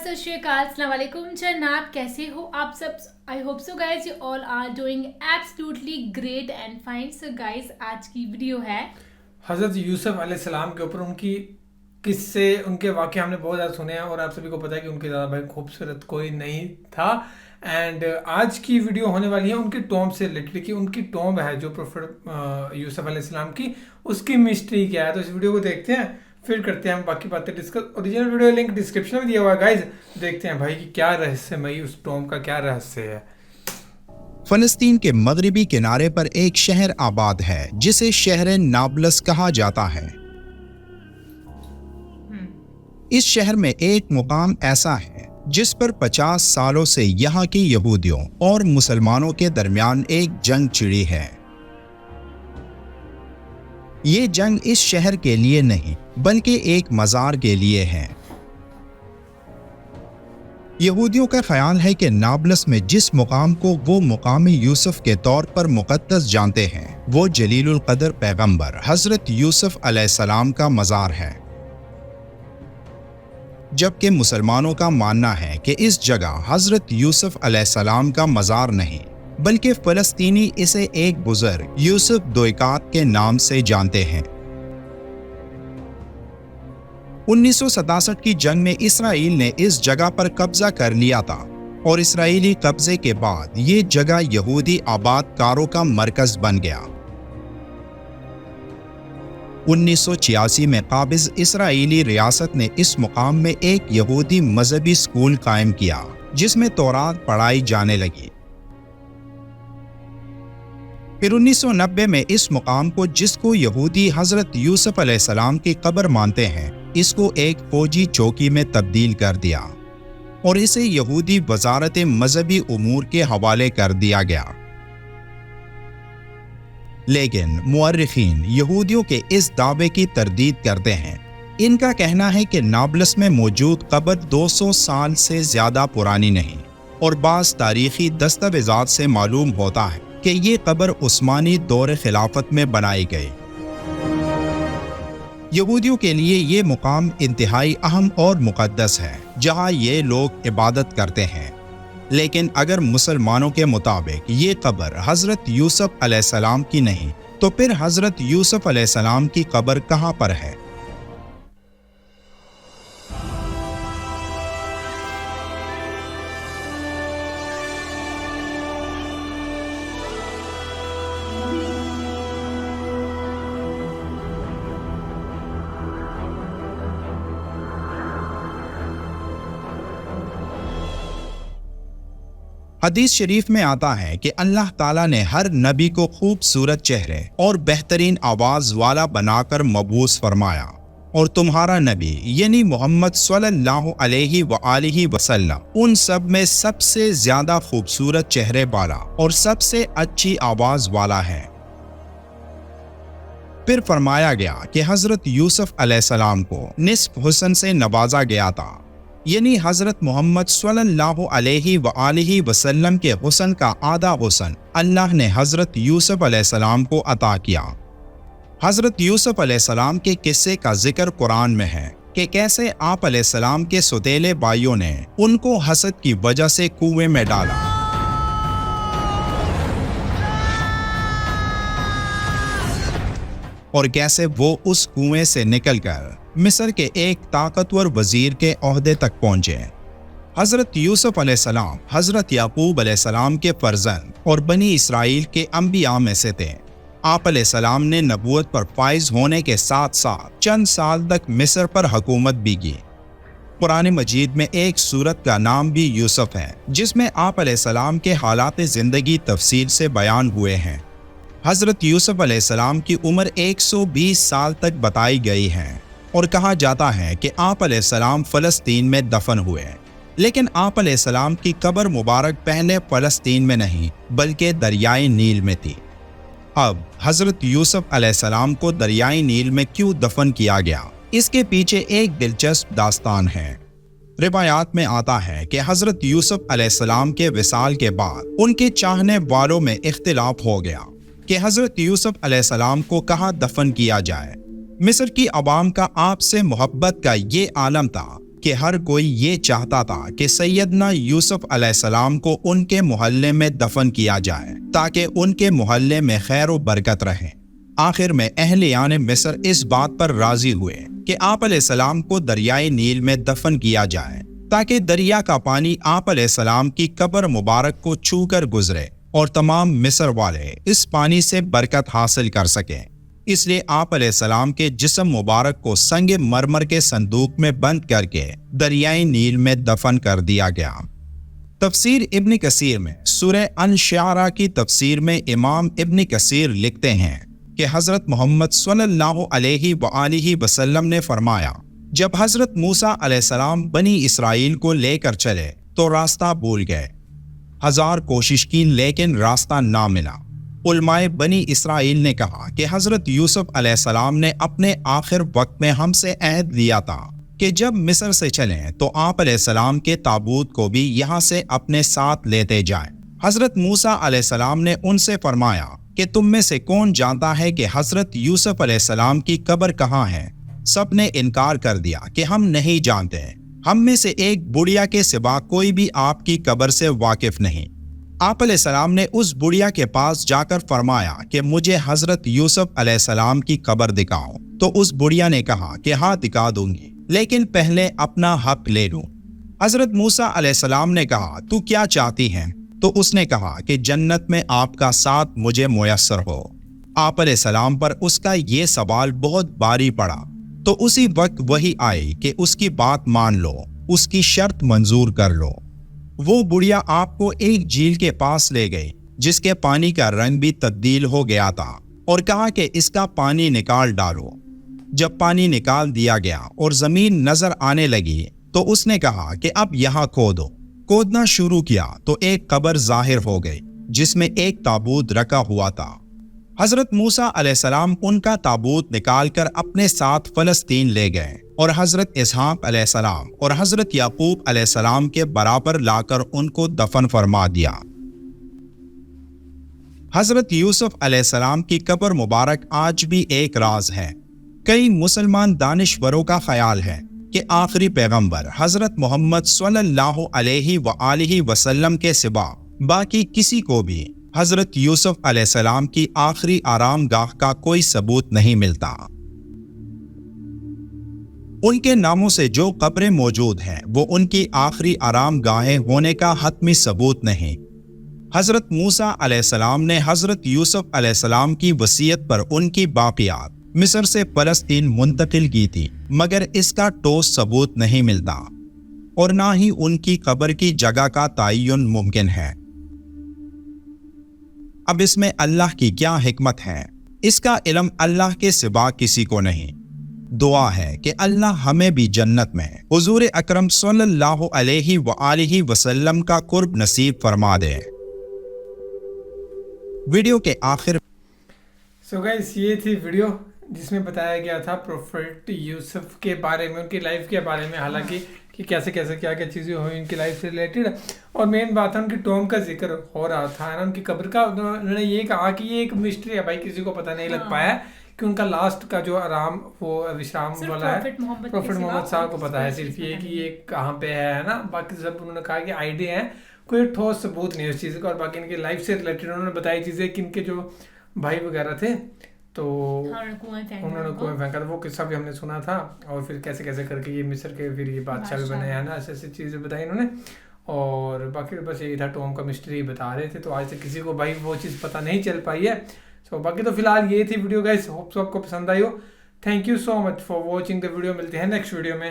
सत श्री अकाल, अस्सलाम वालेकुम जनाब, कैसे हो आप सब? I hope so guys you all are doing absolutely great and fine. So guys आज की वीडियो है हज़रत यूसुफ अलैहिस्सलाम के ऊपर। उनकी किस्से, उनके वाक़े हमने बहुत ज़्यादा सुने हैं और आप सभी को पता है कि उनके ज़्यादा भाई खूबसूरत कोई नहीं था। एंड आज की वीडियो होने वाली है उनकी टॉम्ब से रिलेटेड कि उनकी टॉम्ब है जो प्रोफेट यूसुफ अलैहिस्सलाम की, उसकी मिस्ट्री क्या है। तो इस वीडियो को देखते हैं, फिर करते हैं हम बाकी बातें discuss. Original video link description में दिया हुआ है गाइज, देखते हैं भाई कि क्या रहस्यमयी उस टॉम्ब का क्या रहस्य है। फलस्तीन के मगरिबी किनारे पर एक शहर आबाद है जिसे शहर नाबलस कहा जाता है। इस शहर में एक मुकाम ऐसा है जिस पर 50 सालों से यहाँ के यहूदियों और मुसलमानों के दरमियान एक जंग छिड़ी है। ये जंग इस शहर के लिए नहीं बल्कि एक मज़ार के लिए है। यहूदियों का ख्याल है कि नाबलस में जिस मुकाम को वो मुकामी यूसुफ के तौर पर मुक़द्दस जानते हैं वो जलीलुल क़द्र पैगंबर हज़रत यूसुफ अलैहिस्सलाम का मज़ार है, जबकि मुसलमानों का मानना है कि इस जगह हज़रत यूसुफ अलैहिस्सलाम का मज़ार नहीं बल्कि फ़लस्तीनी इसे एक बुज़ुर्ग यूसुफ दोइकात के नाम से जानते हैं। 1967 की जंग में इसराइल ने इस जगह पर कब्जा कर लिया था और इसराइली कब्जे के बाद ये जगह यहूदी आबादकारों का मरकज बन गया। 1986 में काबिज इसराइली रियासत ने इस मुकाम में एक यहूदी मजहबी स्कूल कायम किया जिसमें तौरात पढ़ाई जाने लगी। फिर 1990 में इस मुकाम को, जिसको यहूदी हज़रत यूसुफ अलैहिस्सलाम की कब्र मानते हैं, इसको एक फौजी चौकी में तब्दील कर दिया और इसे यहूदी वजारत मजहबी उमूर के हवाले कर दिया गया। लेकिन मुअर्रिखीन यहूदियों के इस दावे की तरदीद करते हैं। इनका कहना है कि नाबलस में मौजूद कब्र 200 साल से ज़्यादा पुरानी नहीं और बाज़ तारीखी दस्तावेज़ात से मालूम होता है कि ये कब्र उस्मानी दौर खिलाफत में बनाई गई। यहूदियों के लिए ये मुकाम इंतहाई अहम और मुक़द्दस है जहाँ ये लोग इबादत करते हैं। लेकिन अगर मुसलमानों के मुताबिक ये कब्र हज़रत यूसुफ अलैहिस्सलाम की नहीं तो फिर हज़रत यूसुफ अलैहिस्सलाम की कब्र कहाँ पर है? हदीस शरीफ में आता है कि अल्लाह ताला ने हर नबी को खूबसूरत चेहरे और बेहतरीन आवाज़ वाला बनाकर मबूस फरमाया और तुम्हारा नबी यानी मोहम्मद सल्लल्लाहु अलैहि व आलिहि वसल्लम उन सब में सबसे ज़्यादा खूबसूरत चेहरे वाला और सबसे अच्छी आवाज़ वाला है। फिर फरमाया गया कि हज़रत यूसुफ अलैहिस्सलाम को निस्फ हुस्न से नवाजा गया था, यानी हज़रत मोहम्मद सल्लल्लाहु अलैहि व आलिहि वसल्लम के हुस्न का आधा हुस्न अल्लाह ने हज़रत यूसुफ अलैहिस्सलाम को अता किया। हज़रत यूसुफ अलैहिस्सलाम के किस्से का जिक्र कुरान में है कि कैसे आप अलैहिस्सलाम के सौतेले भाइयों ने उनको हसद की वजह से कुएं में डाला और कैसे वो उस कुएं से निकलकर मिस्र के एक ताकतवर वजीर के ओहदे तक पहुंचे। हज़रत यूसुफ अलैहिस्सलाम हज़रत याकूब अलैहिस्सलाम के फर्जंद और बनी इसराइल के अंबिया में से थे। आप अलैहिस्सलाम ने नबूवत पर फाइज होने के साथ साथ चंद साल तक मिस्र पर हुकूमत भी की। कुरान मजीद में एक सूरत का नाम भी यूसुफ है जिसमें आप अलैहिस्सलाम के हालात ज़िंदगी तफसील से बयान हुए हैं। हज़रत यूसुफ अलैहिस्सलाम की उम्र 120 साल तक बताई गई है और कहा जाता है कि आप अलैहिस्सलाम फ़लस्तीन में दफन हुए, लेकिन आप अलैहिस्सलाम की कब्र मुबारक पहले फ़लस्तीन में नहीं बल्कि दरियाए नील में थी। अब हज़रत यूसुफ अलैहिस्सलाम को दरियाए नील में क्यों दफन किया गया, इसके पीछे एक दिलचस्प दास्तान है। रिवायात में आता है कि हज़रत यूसुफ अलैहिस्सलाम के विसाल के बाद उनके चाहने वालों में इख्तिलाफ हो गया कि हज़रत यूसुफ अलैहिस्सलाम को कहाँ दफन किया जाए। मिस्र की आवाम का आपसे मोहब्बत का ये आलम था کہ ہر کوئی یہ چاہتا تھا کہ سیدنا یوسف علیہ السلام کو ان کے محلے میں دفن کیا جائے تاکہ ان کے محلے میں خیر و برکت رہے۔ آخر میں اہلیان مصر اس بات پر راضی ہوئے کہ آپ علیہ السلام کو دریائے نیل میں دفن کیا جائے تاکہ دریا کا پانی آپ علیہ السلام کی قبر مبارک کو چھو کر گزرے اور تمام مصر والے اس پانی سے برکت حاصل کر سکیں۔ اس لیے آپ علیہ السلام کے جسم مبارک کو سنگ مرمر کے صندوق میں بند کر کے دریائے نیل میں دفن کر دیا گیا۔ تفسیر ابن کثیر میں سورہ انشعراء کی تفسیر میں امام ابن کثیر لکھتے ہیں کہ حضرت محمد صلی اللہ علیہ وآلہ وسلم نے فرمایا، جب حضرت موسیٰ علیہ السلام بنی اسرائیل کو لے کر چلے تو راستہ بھول گئے، 1000 کوشش کی لیکن راستہ نہ ملا۔ علماء بنی اسرائیل نے کہا کہ حضرت یوسف علیہ السلام نے اپنے آخر وقت میں ہم سے عہد لیا تھا کہ جب مصر سے چلیں تو آپ علیہ السلام کے تابوت کو بھی یہاں سے اپنے ساتھ لیتے جائیں۔ حضرت موسیٰ علیہ السلام نے ان سے فرمایا کہ تم میں سے کون جانتا ہے کہ حضرت یوسف علیہ السلام کی قبر کہاں ہے؟ سب نے انکار کر دیا کہ ہم نہیں جانتے، ہم میں سے ایک بڑھیا کے سوا کوئی بھی آپ کی قبر سے واقف نہیں۔ آپ علیہ السلام نے اس بڑھیا کے پاس جا کر فرمایا کہ مجھے حضرت یوسف علیہ السلام کی قبر دکھاؤ، تو اس بڑھیا نے کہا کہ ہاں دکھا دوں گی، لیکن پہلے اپنا حق لے لوں۔ حضرت موسیٰ علیہ السلام نے کہا تو کیا چاہتی ہیں؟ تو اس نے کہا کہ جنت میں آپ کا ساتھ مجھے میسر ہو۔ آپ علیہ السلام پر اس کا یہ سوال بہت بھاری پڑا تو اسی وقت وحی آئی کہ اس کی بات مان لو، اس کی شرط منظور کر لو۔ وہ بڑھیا آپ کو ایک جھیل کے پاس لے گئی جس کے پانی کا رنگ بھی تبدیل ہو گیا تھا اور کہا کہ اس کا پانی نکال ڈالو۔ جب پانی نکال دیا گیا اور زمین نظر آنے لگی تو اس نے کہا کہ اب یہاں کھودو۔ کھودنا شروع کیا تو ایک قبر ظاہر ہو گئی جس میں ایک تابوت رکھا ہوا تھا۔ حضرت موسیٰ علیہ السلام ان کا تابوت نکال کر اپنے ساتھ فلسطین لے گئے اور حضرت اسحاق علیہ السلام اور حضرت یعقوب علیہ السلام کے برابر لا کر ان کو دفن فرما دیا۔ حضرت یوسف علیہ السلام کی قبر مبارک آج بھی ایک راز ہے۔ کئی مسلمان دانشوروں کا خیال ہے کہ آخری پیغمبر حضرت محمد صلی اللہ علیہ وآلہ وسلم کے سوا باقی کسی کو بھی حضرت یوسف علیہ السلام کی آخری آرام گاہ کا کوئی ثبوت نہیں ملتا۔ ان کے ناموں سے جو قبریں موجود ہیں وہ ان کی آخری آرام گاہیں ہونے کا حتمی ثبوت نہیں۔ حضرت موسیٰ علیہ السلام نے حضرت یوسف علیہ السلام کی وصیت پر ان کی باقیات مصر سے فلسطین منتقل کی تھی، مگر اس کا ٹھوس ثبوت نہیں ملتا اور نہ ہی ان کی قبر کی جگہ کا تعین ممکن ہے۔ اب اس میں اللہ کی کیا حکمت ہے، اس کا علم اللہ کے سوا کسی کو نہیں۔ دعا ہے کہ اللہ ہمیں بھی جنت میں حضور اکرم صلی اللہ علیہ وآلہ وسلم کا قرب نصیب فرما دے۔ ویڈیو کے آخر گائز یہ تھی ویڈیو جس میں بتایا گیا تھا پروفیٹ یوسف کے بارے میں، ان کی لائف کے بارے میں، حالانکہ کہ کیسے کیا چیزیں ہوئی ان کی لائف سے ریلیٹڈ، اور مین بات ہے ان کی ٹوم کا ذکر ہو رہا تھا نا، ان کی قبر کا۔ انہوں نے یہ کہا کہ یہ ایک مسٹری ہے بھائی، کسی کو پتہ نہیں لگ پایا کہ ان کا لاسٹ کا جو آرام وہ وشرام والا ہے پروفیٹ محمد صاحب کو پتہ ہے، صرف یہ کہ یہ کہاں پہ ہے نا، باقی سب انہوں نے کہا کہ آئیڈیا ہے، کوئی ٹھوس ثبوت نہیں اس چیز کا۔ اور باقی ان کی لائف سے ریلیٹڈ انہوں نے بتائی چیزیں کہ ان کے جو بھائی وغیرہ تھے تو انہوں نے کنویں پھینکا تھا، وہ قصہ بھی ہم نے سنا تھا، اور پھر کیسے کر کے یہ مصر کے پھر یہ بادشاہ بھی بنے ہیں نا، ایسے چیزیں بتائی انہوں نے۔ اور باقی بس یہی تھا، ٹوم کا مسٹری بتا رہے تھے، تو آج تک کسی کو بھائی وہ چیز پتہ نہیں چل پائی ہے۔ سو باقی تو فی الحال یہ تھی ویڈیو گائز، ہوپ سو آپ کو پسند آئی ہو۔ Thank you so much for watching the video, ملتے ہیں نیکسٹ ویڈیو میں۔